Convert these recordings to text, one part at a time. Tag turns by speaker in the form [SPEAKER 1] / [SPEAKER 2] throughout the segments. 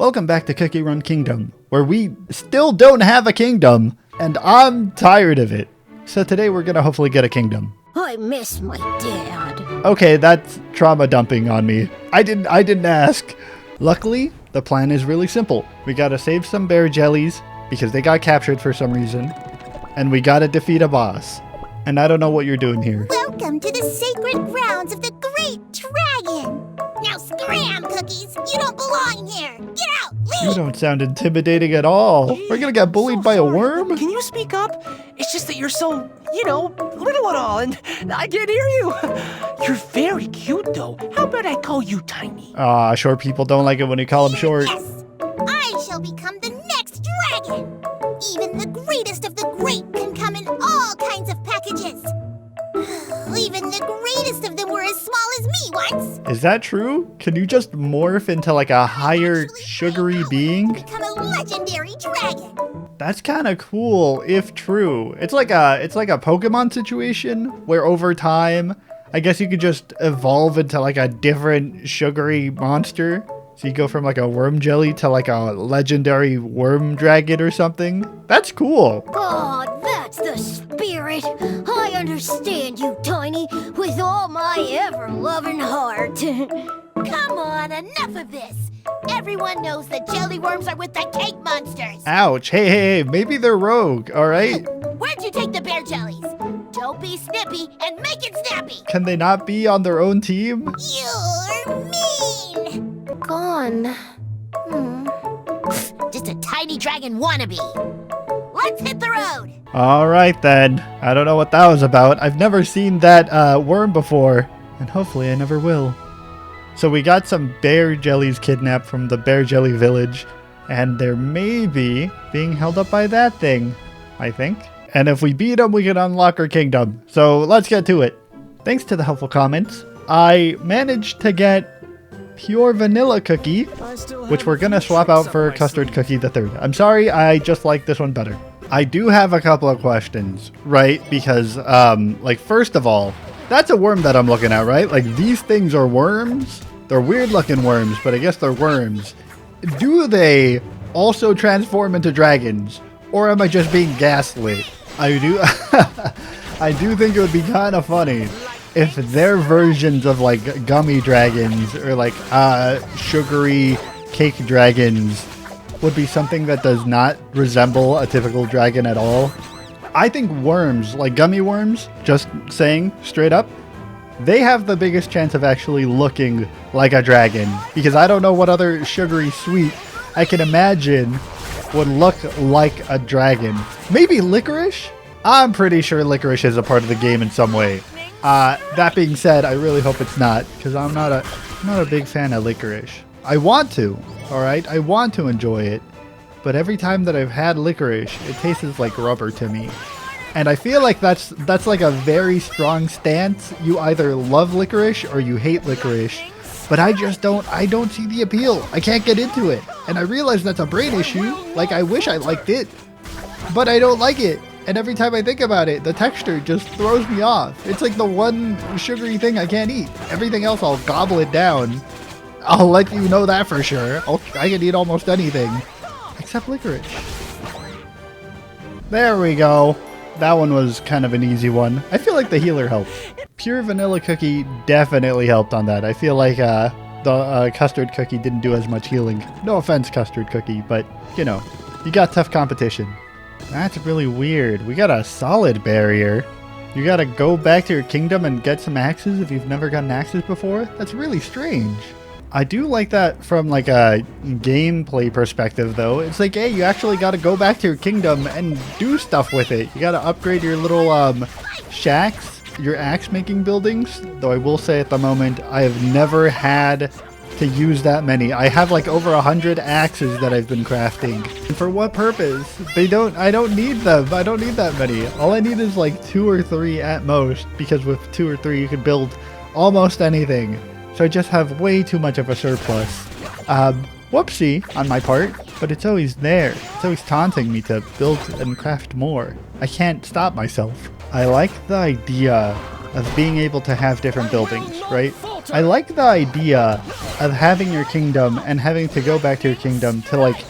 [SPEAKER 1] Welcome back to Cookie Run Kingdom, where we still don't have a kingdom, and I'm tired of it. So today we're gonna hopefully get a kingdom.
[SPEAKER 2] I miss my dad.
[SPEAKER 1] Okay, that's trauma dumping on me. I didn't ask. Luckily, the plan is really simple. We gotta save some bear jellies, because they got captured for some reason, and we gotta defeat a boss. And I don't know what you're doing here.
[SPEAKER 2] Welcome to the sacred grounds of the Great Dragon. Now scram, Cookies. You don't belong here. Get out. Leave.
[SPEAKER 1] You don't sound intimidating at all. We're gonna get bullied by a worm?
[SPEAKER 3] Can you speak up? It's just that you're so, little and all, and I can't hear you. You're very cute, though. How about I call you Tiny?
[SPEAKER 1] Short people don't like it when you call them short.
[SPEAKER 2] Yes. I shall become the next dragon. Even the greatest of the great can come in all kinds of packages. Even the greatest of them were as small as me once.
[SPEAKER 1] Is that true? Can you just morph into like a higher sugary being?
[SPEAKER 2] Become a legendary dragon.
[SPEAKER 1] That's kind of cool if true. It's like a Pokemon situation where over time, I guess you could just evolve into like a different sugary monster. So you go from like a worm jelly to like a legendary worm dragon or something. That's cool.
[SPEAKER 2] Oh, that's the spirit. I understand you, Tiny, with all my ever-loving heart. Come on, enough of this. Everyone knows that jelly worms are with the cake monsters.
[SPEAKER 1] Ouch. Hey, maybe they're rogue, all right?
[SPEAKER 2] Where'd you take the bear jellies? Don't be snippy and make it snappy.
[SPEAKER 1] Can they not be on their own team?
[SPEAKER 2] You're mean. Gone. Just a tiny dragon wannabe. Let's hit the road.
[SPEAKER 1] All right, then. I don't know what that was about. I've never seen that worm before, and hopefully I never will. So we got some bear jellies kidnapped from the bear jelly village, and they're maybe being held up by that thing, I think. And if we beat them, we can unlock our kingdom. So let's get to it. Thanks to the helpful comments, I managed to get pure vanilla cookie, which we're gonna swap out for custard cookie the third. I'm sorry, I just like this one better. I do have a couple of questions, right? Because, first of all, that's a worm that I'm looking at, right? Like, these things are worms. They're weird looking worms, but I guess they're worms. Do they also transform into dragons? Or am I just being gaslit? I do think it would be kind of funny if their versions of like gummy dragons or like sugary cake dragons would be something that does not resemble a typical dragon at all. I think worms, like gummy worms, just saying straight up, they have the biggest chance of actually looking like a dragon, because I don't know what other sugary sweet I can imagine would look like a dragon. Maybe licorice? I'm pretty sure licorice is a part of the game in some way. That being said, I really hope it's not, because I'm not a big fan of licorice. I want to, alright? I want to enjoy it, but every time that I've had licorice, it tastes like rubber to me. And I feel like that's like a very strong stance. You either love licorice or you hate licorice, but I don't see the appeal. I can't get into it. And I realize that's a brain issue. Like, I wish I liked it, but I don't like it. And every time I think about it, the texture just throws me off. It's like the one sugary thing I can't eat. Everything else, I'll gobble it down. I'll let you know that for sure. I can eat almost anything, except licorice. There we go. That one was kind of an easy one. I feel like the healer helped. Pure vanilla cookie definitely helped on that. I feel like the custard cookie didn't do as much healing. No offense, custard cookie, but you got tough competition. That's really weird. We got a solid barrier. You gotta go back to your kingdom and get some axes if you've never gotten axes before? That's really strange. I do like that from like a gameplay perspective though. It's like, hey, you actually gotta go back to your kingdom and do stuff with it. You gotta upgrade your little shacks, your axe making buildings. Though I will say at the moment, I have never had to use that many. I have like over 100 axes that I've been crafting. And for what purpose? I don't need them. I don't need that many. All I need is like 2 or 3 at most, because with 2 or 3 you can build almost anything. So I just have way too much of a surplus. Whoopsie on my part, but it's always there. It's always taunting me to build and craft more. I can't stop myself. I like the idea of being able to have different buildings, right?
[SPEAKER 3] shelter.
[SPEAKER 1] I like the idea of having your kingdom and having to go back to your kingdom to like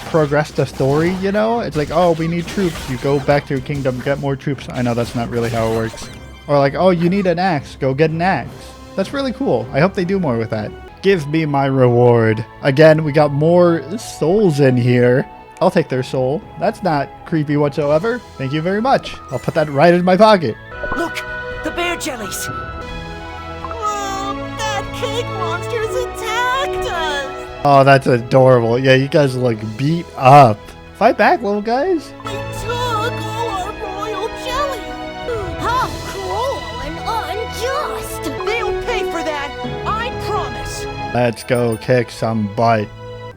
[SPEAKER 1] progress the story, you know? It's like, oh, we need troops. You go back to your kingdom, get more troops. I know that's not really how it works. Or like, oh, you need an axe. Go get an axe. That's really cool. I hope they do more with that. Give me my reward. Again, we got more souls in here. I'll take their soul. That's not creepy whatsoever. Thank you very much. I'll put that right in my pocket.
[SPEAKER 3] Look, the bear jellies.
[SPEAKER 2] Oh, that cake monster's attacked us!
[SPEAKER 1] Oh, that's adorable. Yeah, you guys look beat up. Fight back, little guys.
[SPEAKER 2] They took all our royal jelly! How cruel and unjust!
[SPEAKER 3] They'll pay for that, I promise.
[SPEAKER 1] Let's go kick some butt.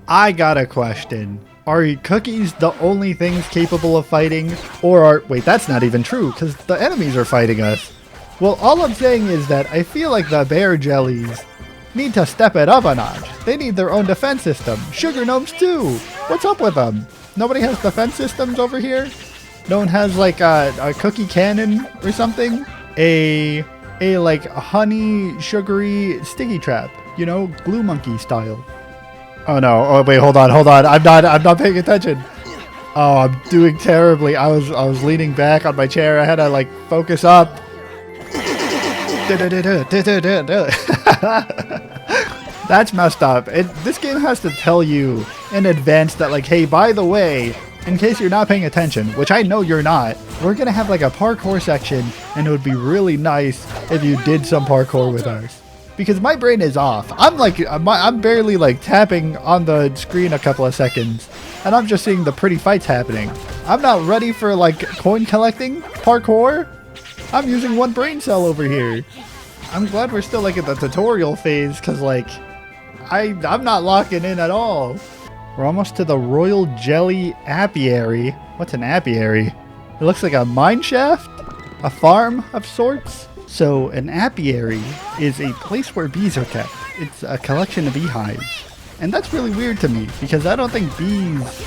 [SPEAKER 1] I got a question. Are cookies the only things capable of fighting? Or are... Wait, that's not even true, because the enemies are fighting us. Well, all I'm saying is that I feel like the bear jellies need to step it up a notch. They need their own defense system. Sugar gnomes too. What's up with them? Nobody has defense systems over here? No one has like a cookie cannon or something? A like honey sugary sticky trap, you know, glue monkey style. Oh no! Oh wait, hold on! I'm not paying attention. Oh, I'm doing terribly. I was leaning back on my chair. I had to like focus up. That's messed up. This game has to tell you in advance that like, hey, by the way, in case you're not paying attention, which I know you're not, we're gonna have like a parkour section, and it would be really nice if you did some parkour with us. Because my brain is off. I'm barely like tapping on the screen a couple of seconds, and I'm just seeing the pretty fights happening. I'm not ready for like coin collecting parkour. I'm using one brain cell over here. I'm glad we're still like at the tutorial phase, because like I'm not locking in at all. We're almost to the Royal Jelly Apiary. What's an apiary? It looks like a mine shaft, a farm of sorts. So an apiary is a place where bees are kept. It's a collection of beehives. And that's really weird to me, because I don't think bees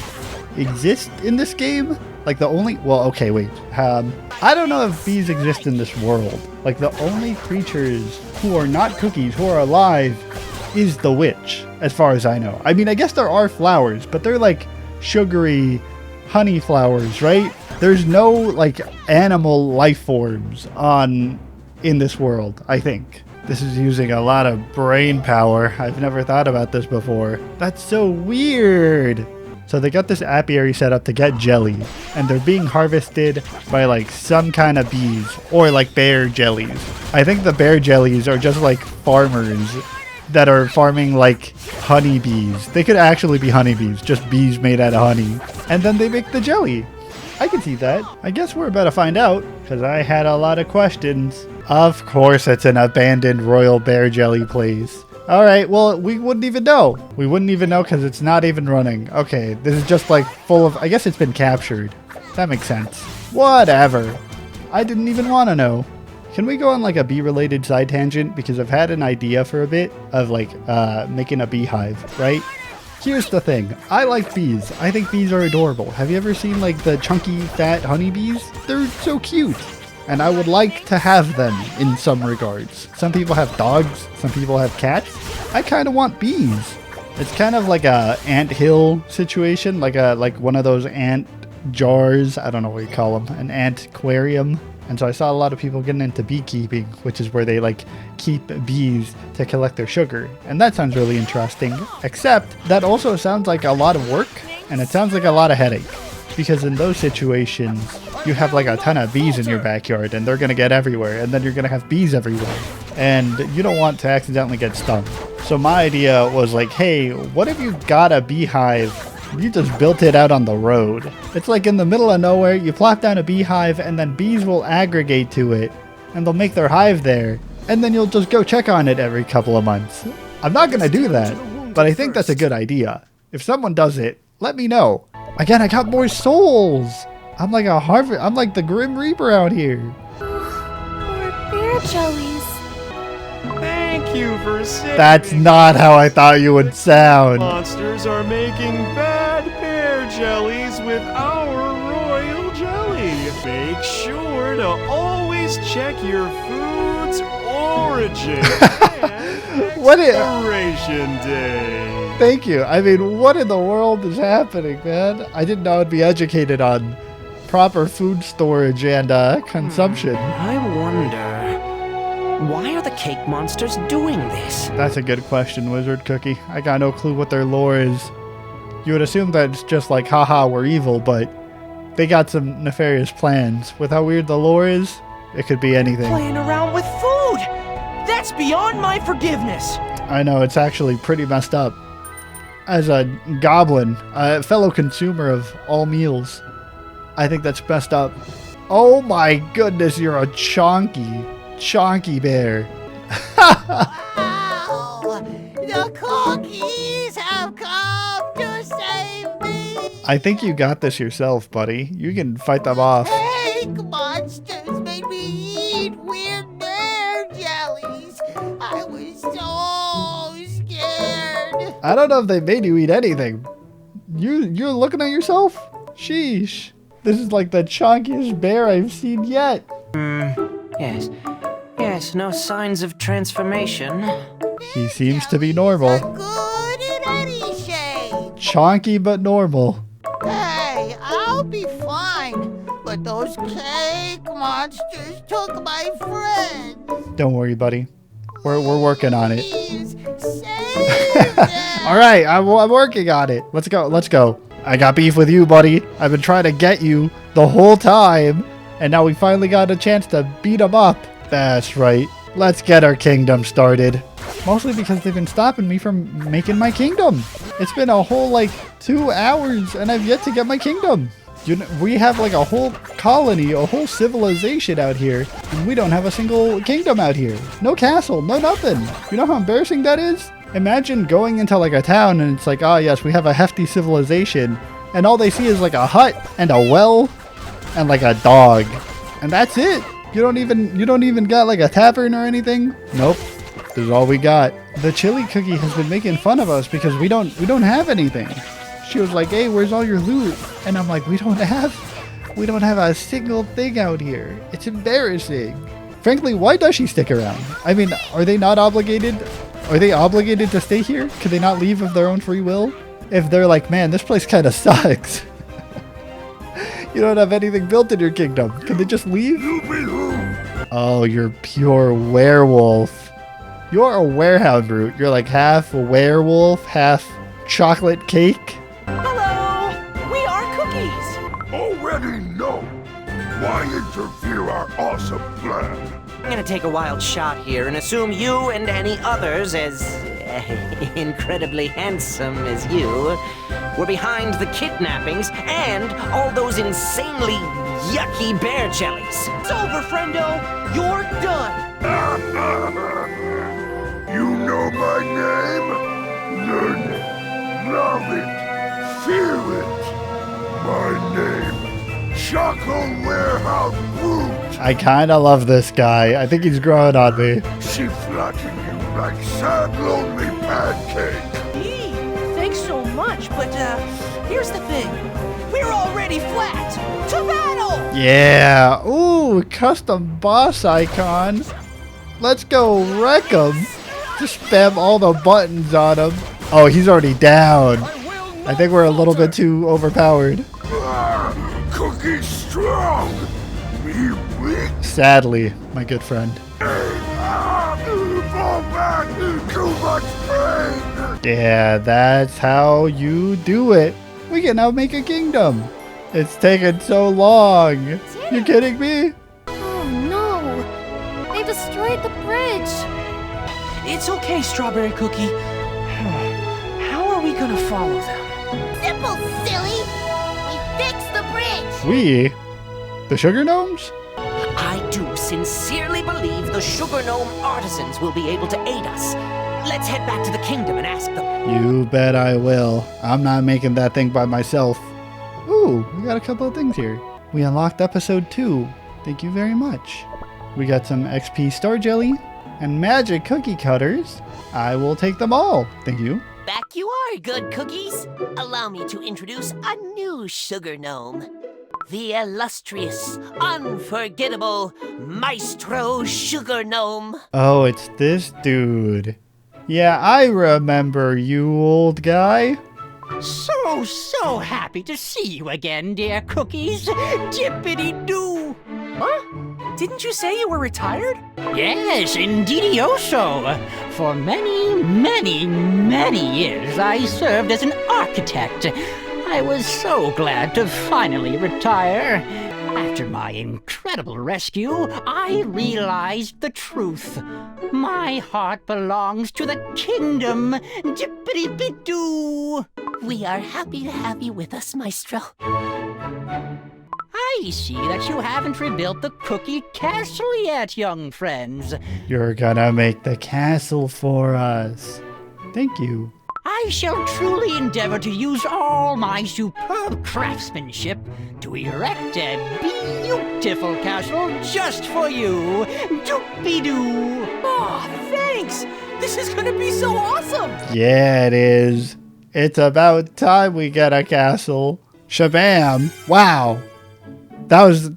[SPEAKER 1] exist in this game. Like the only, well, okay, wait. I don't know if bees exist in this world. Like the only creatures who are not cookies, who are alive, is the witch, as far as I know. I mean, I guess there are flowers, but they're like sugary honey flowers, right? There's no like animal life forms in this world, I think. This is using a lot of brain power. I've never thought about this before. That's so weird. So they got this apiary set up to get jelly, and they're being harvested by like some kind of bees, or like bear jellies. I think the bear jellies are just like farmers that are farming like honeybees. They could actually be honeybees, just bees made out of honey. And then they make the jelly. I can see that. I guess we're about to find out, because I had a lot of questions. Of course it's an abandoned royal bear jelly place. Alright, well, we wouldn't even know. We wouldn't even know because it's not even running. Okay, this is just like full of... I guess it's been captured. That makes sense. Whatever. I didn't even want to know. Can we go on like a bee-related side tangent? Because I've had an idea for a bit of like making a beehive, right? Here's the thing. I like bees. I think bees are adorable. Have you ever seen like the chunky, fat honeybees? They're so cute. And I would like to have them in some regards. Some people have dogs. Some people have cats. I kind of want bees. It's kind of like a anthill situation. Like one of those ant jars. I don't know what you call them. An ant aquarium. And so I saw a lot of people getting into beekeeping, which is where they like keep bees to collect their sugar. And that sounds really interesting. Except that also sounds like a lot of work. And it sounds like a lot of headache. Because in those situations, you have like a ton of bees in your backyard and they're going to get everywhere. And then you're going to have bees everywhere. And you don't want to accidentally get stung. So my idea was like, hey, what if you got a beehive? You just built it out on the road. It's like in the middle of nowhere. You plop down a beehive and then bees will aggregate to it. And they'll make their hive there. And then you'll just go check on it every couple of months. I'm not going to do that. But I think that's a good idea. If someone does it, let me know. Again, I got more souls. I'm like I'm like the Grim Reaper out here.
[SPEAKER 2] More bear jellies.
[SPEAKER 4] Thank you for saving
[SPEAKER 1] That's not how I thought you would sound.
[SPEAKER 4] Monsters are making bad bear jellies with our royal jelly. Make sure to always check your food's origin. And
[SPEAKER 1] What is...
[SPEAKER 4] Exploration Day.
[SPEAKER 1] Thank you. I mean, what in the world is happening, man? I didn't know I'd be educated on proper food storage and consumption.
[SPEAKER 3] I wonder, why are the cake monsters doing this?
[SPEAKER 1] That's a good question, Wizard Cookie. I got no clue what their lore is. You would assume that it's just like, haha, we're evil, but they got some nefarious plans. With how weird the lore is, it could be anything.
[SPEAKER 3] Playing around with food! That's beyond my forgiveness!
[SPEAKER 1] I know, it's actually pretty messed up. As a goblin, a fellow consumer of all meals, I think that's messed up. Oh my goodness, you're a chonky bear.
[SPEAKER 2] Ow! The cookies have come to save me!
[SPEAKER 1] I think you got this yourself, buddy. You can fight them off.
[SPEAKER 2] Cake monsters made me eat weird bear jellies. I was so scared.
[SPEAKER 1] I don't know if they made you eat anything. You're looking at yourself? Sheesh. This is like the chonkiest bear I've seen yet.
[SPEAKER 3] Yes, no signs of transformation.
[SPEAKER 1] He seems to be normal.
[SPEAKER 2] Good in any shape.
[SPEAKER 1] Chonky but normal.
[SPEAKER 2] Hey, I'll be fine. But those cake monsters took my friends.
[SPEAKER 1] Don't worry, buddy. We're working on it.
[SPEAKER 2] Please save them.
[SPEAKER 1] All right, I'm working on it. Let's go. I got beef with you, buddy. I've been trying to get you the whole time, and now we finally got a chance to beat them up. That's right. Let's get our kingdom started. Mostly because they've been stopping me from making my kingdom. It's been a whole 2 hours, and I've yet to get my kingdom. We have a whole colony, a whole civilization out here, and we don't have a single kingdom out here. No castle, no nothing. You know how embarrassing that is? Imagine going into a town and it's oh yes, we have a hefty civilization, and all they see is a hut and a well and a dog. And that's it. You don't even got a tavern or anything? Nope. This is all we got. The chili cookie has been making fun of us because we don't have anything. She was like, "Hey, where's all your loot?" And I'm like, we don't have a single thing out here. It's embarrassing. Frankly, why does she stick around? I mean, are they not obligated? Are they obligated to stay here? Could they not leave of their own free will? If they're like, man, this place kind of sucks. You don't have anything built in your kingdom. Can they just leave? Oh, you're pure werewolf. You're a werehound brute. You're half werewolf, half chocolate cake.
[SPEAKER 3] Hello! We are cookies!
[SPEAKER 5] Already know. Why interfere our awesome plan?
[SPEAKER 3] I'm gonna take a wild shot here and assume you and any others as incredibly handsome as you were behind the kidnappings and all those insanely yucky bear jellies. It's over, friendo. You're done.
[SPEAKER 5] You know my name? Learn it, love it, feel it. My name, Choco Warehouse Brute.
[SPEAKER 1] I kind of love this guy. I think he's growing on me.
[SPEAKER 5] She flattering you like sad, lonely pancake.
[SPEAKER 3] Gee, thanks so much, but here's the thing. We're already flat. To battle!
[SPEAKER 1] Yeah. Ooh, custom boss icon. Let's go wreck him. Just spam all the buttons on him. Oh, he's already down. I think we're a little bit too overpowered.
[SPEAKER 5] Cookie strong. Me weak.
[SPEAKER 1] Sadly, my good friend.
[SPEAKER 5] Fall back. Too much pain.
[SPEAKER 1] Yeah, that's how you do it. We can now make a kingdom. It's taken so long. You kidding me?
[SPEAKER 6] Oh no! They destroyed the bridge!
[SPEAKER 3] It's okay, Strawberry Cookie. How are we gonna follow them?
[SPEAKER 2] Simple, silly. We fixed the bridge.
[SPEAKER 1] We? The sugar gnomes?
[SPEAKER 3] I do sincerely believe the Sugar Gnome artisans will be able to aid us. Let's head back to the kingdom and ask them.
[SPEAKER 1] You bet I will. I'm not making that thing by myself. Ooh, we got a couple of things here. We unlocked episode 2. Thank you very much. We got some XP star jelly and magic cookie cutters. I will take them all. Thank you.
[SPEAKER 7] Back you are, good cookies. Allow me to introduce a new sugar gnome. The illustrious, unforgettable Maestro Sugar Gnome.
[SPEAKER 1] Oh, it's this dude. Yeah, I remember you, old guy.
[SPEAKER 8] So happy to see you again, dear Cookies. Dippity-doo.
[SPEAKER 7] Huh? Didn't you say you were retired?
[SPEAKER 8] Yes, indeedioso. For many years, I served as an architect. I was so glad to finally retire. After my incredible rescue, I realized the truth. My heart belongs to the kingdom. Dippity-bidoo.
[SPEAKER 7] We are happy to have you with us, Maestro.
[SPEAKER 8] I see that you haven't rebuilt the Cookie Castle yet, young friends.
[SPEAKER 1] You're gonna make the castle for us. Thank you.
[SPEAKER 8] I shall truly endeavor to use all my superb craftsmanship to erect a beautiful castle just for you. Doopy-doo.
[SPEAKER 7] Oh, thanks! This is gonna be so awesome!
[SPEAKER 1] Yeah, it is. It's about time we get a castle. Shabam. Wow. That was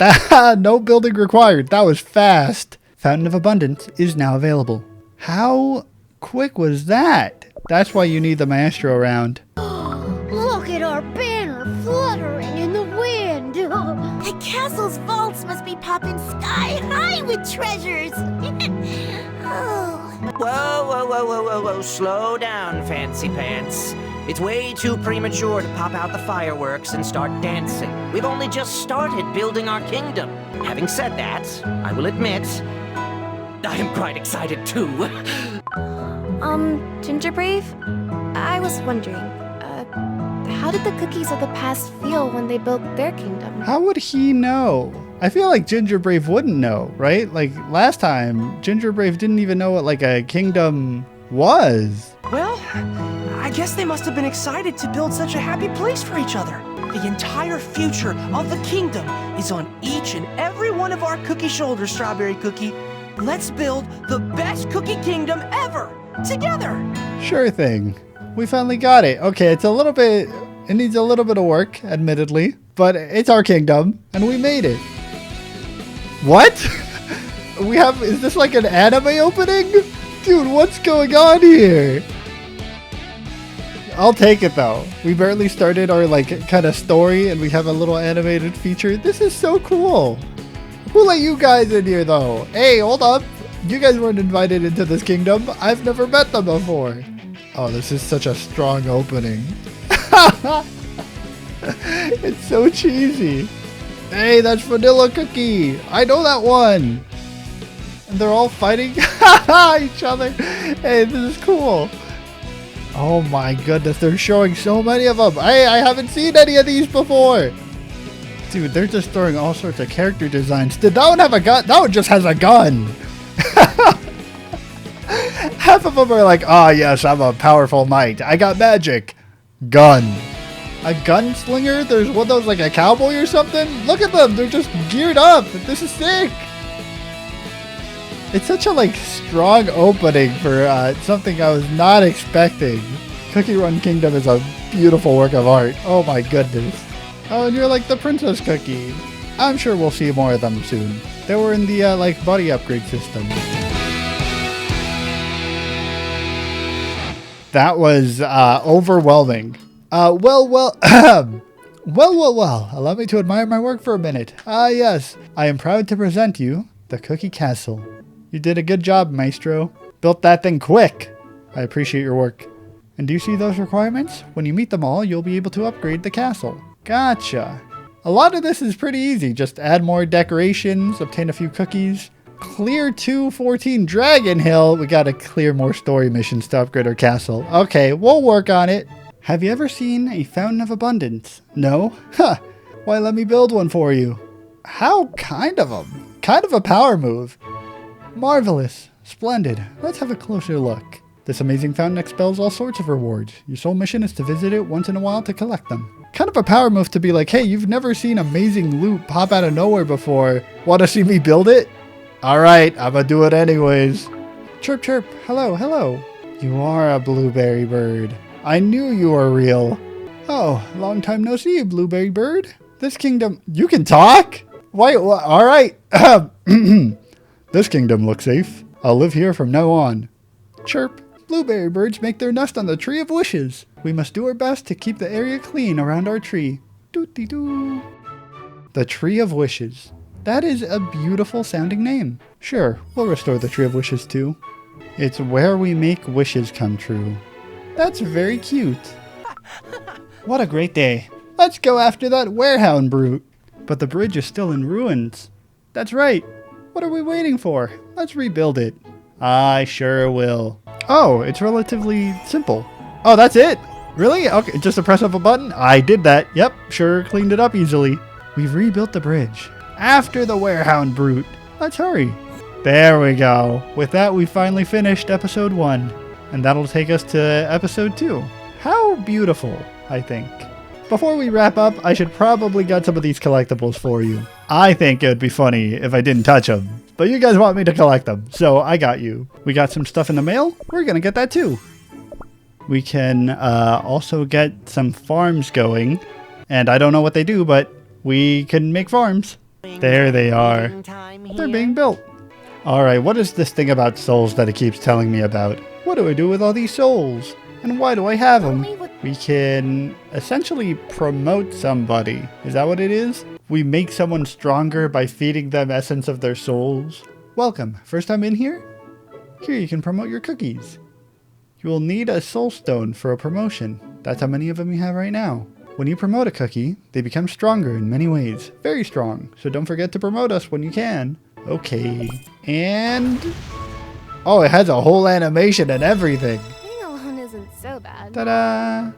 [SPEAKER 1] no building required. That was fast. Fountain of Abundance is now available. How quick was that? That's why you need the maestro around.
[SPEAKER 2] Look at our banner fluttering in the wind.
[SPEAKER 6] The castle's vaults must be popping sky high with treasures. Oh.
[SPEAKER 3] Whoa. Slow down, Fancy Pants. It's way too premature to pop out the fireworks and start dancing. We've only just started building our kingdom. Having said that, I will admit, I am quite excited too.
[SPEAKER 6] Gingerbrave? I was wondering, how did the cookies of the past feel when they built their kingdom?
[SPEAKER 1] How would he know? I feel like Gingerbrave wouldn't know, right? Like last time, Gingerbrave didn't even know what like a kingdom was.
[SPEAKER 7] Well, I guess they must have been excited to build such a happy place for each other. The entire future of the kingdom is on each and every one of our cookie shoulders, Strawberry Cookie. Let's build the best cookie kingdom ever, together.
[SPEAKER 1] Sure thing. We finally got it. Okay, it needs a little bit of work, admittedly, but it's our kingdom, and we made it. What? Is this like an anime opening? Dude, what's going on here? I'll take it though. We barely started our like kind of story and we have a little animated feature. This is so cool. Who let you guys in here though? Hey, hold up. You guys weren't invited into this kingdom. I've never met them before. Oh, this is such a strong opening. It's so cheesy. Hey, that's Vanilla Cookie. I know that one. And they're all fighting each other. Hey, this is cool. Oh my goodness, they're showing so many of them. Hey, I haven't seen any of these before. Dude, they're just throwing all sorts of character designs. Did that one have a gun? That one just has a gun. Half of them are like, oh yes, I'm a powerful knight. I got magic. Gun. A gunslinger? There's one of those like a cowboy or something? Look at them. They're just geared up. This is sick. It's such a like strong opening for something I was not expecting. Cookie Run Kingdom is a beautiful work of art. Oh my goodness. Oh, and you're like the Princess Cookie. I'm sure we'll see more of them soon. They were in the like body upgrade system. That was overwhelming. Well. Allow me to admire my work for a minute. Yes. I am proud to present you the Cookie Castle. You did a good job, Maestro. Built that thing quick. I appreciate your work. And do you see those requirements? When you meet them all, you'll be able to upgrade the castle. Gotcha. A lot of this is pretty easy. Just add more decorations, obtain a few cookies, clear 214 Dragon Hill. We gotta clear more story missions to upgrade our castle. Okay, we'll work on it. Have you ever seen a Fountain of Abundance? No? Huh. Why, let me build one for you. How kind of them? Kind of a power move. Marvelous. Splendid. Let's have a closer look. This amazing fountain expels all sorts of rewards. Your sole mission is to visit it once in a while to collect them. Kind of a power move to be like, hey, you've never seen amazing loot pop out of nowhere before. Want to see me build it? Alright, I'm gonna do it anyways. Chirp chirp. Hello. You are a blueberry bird. I knew you were real. Oh, long time no see, blueberry bird. This kingdom... You can talk? Wait, alright. This kingdom looks safe. I'll live here from now on. Chirp. Blueberry birds make their nest on the Tree of Wishes. We must do our best to keep the area clean around our tree. Doo-dee-doo. The Tree of Wishes. That is a beautiful sounding name. Sure, we'll restore the Tree of Wishes too. It's where we make wishes come true. That's very cute. What a great day. Let's go after that werehound brute. But the bridge is still in ruins. That's right. What are we waiting for? Let's rebuild it. I sure will. Oh, it's relatively simple. Oh, that's it? Really? Okay, just to press up a button? I did that. Yep, sure cleaned it up easily. We've rebuilt the bridge. After the werehound brute. Let's hurry. There we go. With that, we finally finished episode 1. And that'll take us to episode 2. How beautiful, I think. Before we wrap up, I should probably get some of these collectibles for you. I think it would be funny if I didn't touch them. But you guys want me to collect them, so I got you. We got some stuff in the mail. We're gonna get that too. We can also get some farms going. And I don't know what they do, but we can make farms. There they are. They're being built. Alright, what is this thing about souls that it keeps telling me about? What do I do with all these souls? And why do I have them? We can essentially promote somebody. Is that what it is? We make someone stronger by feeding them essence of their souls. Welcome. First time in here? Here you can promote your cookies. You will need a soul stone for a promotion. That's how many of them you have right now. When you promote a cookie, they become stronger in many ways. Very strong. So don't forget to promote us when you can. Okay. And... oh, it has a whole animation and everything.
[SPEAKER 6] Being alone isn't so bad.
[SPEAKER 1] Ta-da!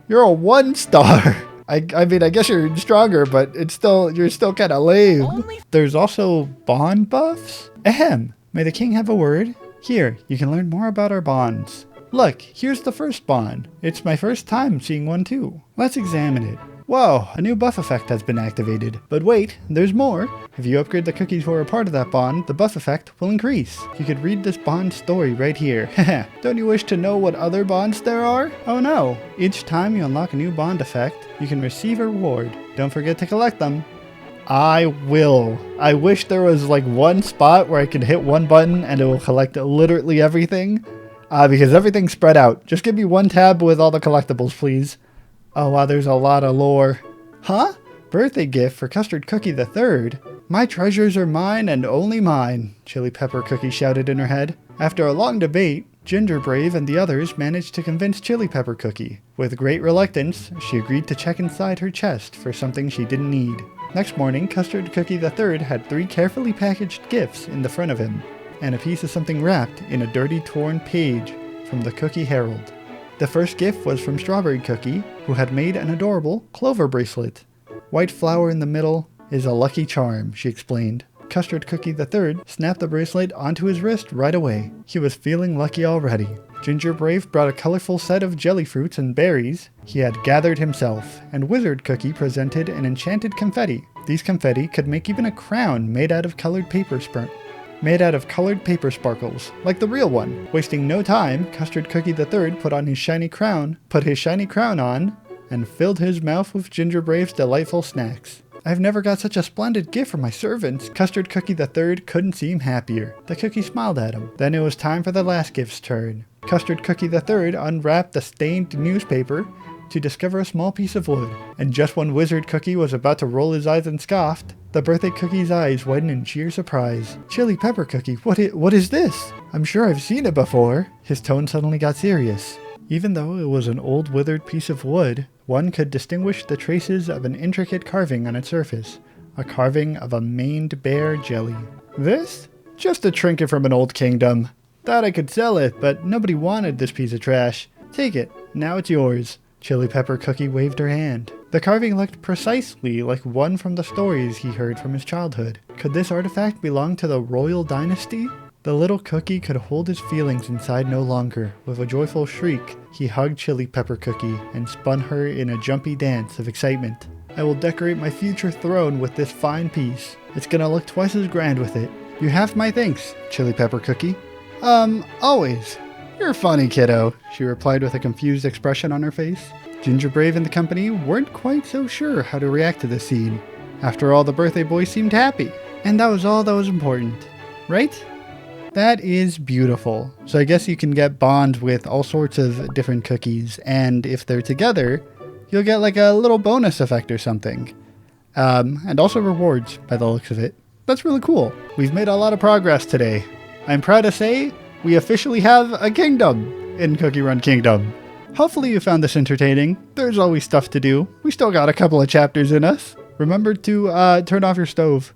[SPEAKER 1] You're a 1-star. I mean, I guess you're stronger, but you're still kind of lame. There's also bond buffs. Ahem. May the king have a word. Here, you can learn more about our bonds. Look, here's the first bond. It's my first time seeing one too. Let's examine it. Whoa, a new buff effect has been activated. But wait, there's more. If you upgrade the cookies who are a part of that bond, the buff effect will increase. You could read this bond story right here. Haha, don't you wish to know what other bonds there are? Oh no. Each time you unlock a new bond effect, you can receive a reward. Don't forget to collect them. I will. I wish there was like one spot where I could hit one button and it will collect literally everything. Because everything's spread out. Just give me one tab with all the collectibles, please. Oh wow, there's a lot of lore. Huh? Birthday gift for Custard Cookie the Third? My treasures are mine and only mine, Chili Pepper Cookie shouted in her head. After a long debate, Ginger Brave and the others managed to convince Chili Pepper Cookie. With great reluctance, she agreed to check inside her chest for something she didn't need. Next morning, Custard Cookie the Third had 3 carefully packaged gifts in the front of him, and a piece of something wrapped in a dirty, torn page from the Cookie Herald. The first gift was from Strawberry Cookie, who had made an adorable clover bracelet. White flower in the middle is a lucky charm, she explained. Custard Cookie the Third snapped the bracelet onto his wrist right away. He was feeling lucky already. Ginger Brave brought a colorful set of jelly fruits and berries he had gathered himself, and Wizard Cookie presented an enchanted confetti. These confetti could make even a crown made out of colored paper sparkles, like the real one. Wasting no time, Custard Cookie the Third put his shiny crown on, and filled his mouth with Ginger Brave's delightful snacks. I've never got such a splendid gift from my servants. Custard Cookie the Third couldn't seem happier. The cookie smiled at him. Then it was time for the last gift's turn. Custard Cookie the Third unwrapped the stained newspaper to discover a small piece of wood. And just when Wizard Cookie was about to roll his eyes and scoffed, the birthday cookie's eyes widened in sheer surprise. Chili Pepper Cookie, what is this? I'm sure I've seen it before. His tone suddenly got serious. Even though it was an old withered piece of wood, one could distinguish the traces of an intricate carving on its surface. A carving of a maned bear jelly. This? Just a trinket from an old kingdom. Thought I could sell it, but nobody wanted this piece of trash. Take it, now it's yours. Chili Pepper Cookie waved her hand. The carving looked precisely like one from the stories he heard from his childhood. Could this artifact belong to the royal dynasty? The little cookie could hold his feelings inside no longer. With a joyful shriek, he hugged Chili Pepper Cookie and spun her in a jumpy dance of excitement. I will decorate my future throne with this fine piece. It's gonna look twice as grand with it. You have my thanks, Chili Pepper Cookie. Always. You're funny, kiddo, she replied with a confused expression on her face. Ginger Brave and the company weren't quite so sure how to react to this scene. After all, the birthday boy seemed happy, and that was all that was important. Right? That is beautiful. So I guess you can get bonds with all sorts of different cookies, and if they're together, you'll get like a little bonus effect or something. And also rewards by the looks of it. That's really cool. We've made a lot of progress today. I'm proud to say we officially have a kingdom in Cookie Run Kingdom. Hopefully you found this entertaining. There's always stuff to do. We still got a couple of chapters in us. Remember to turn off your stove.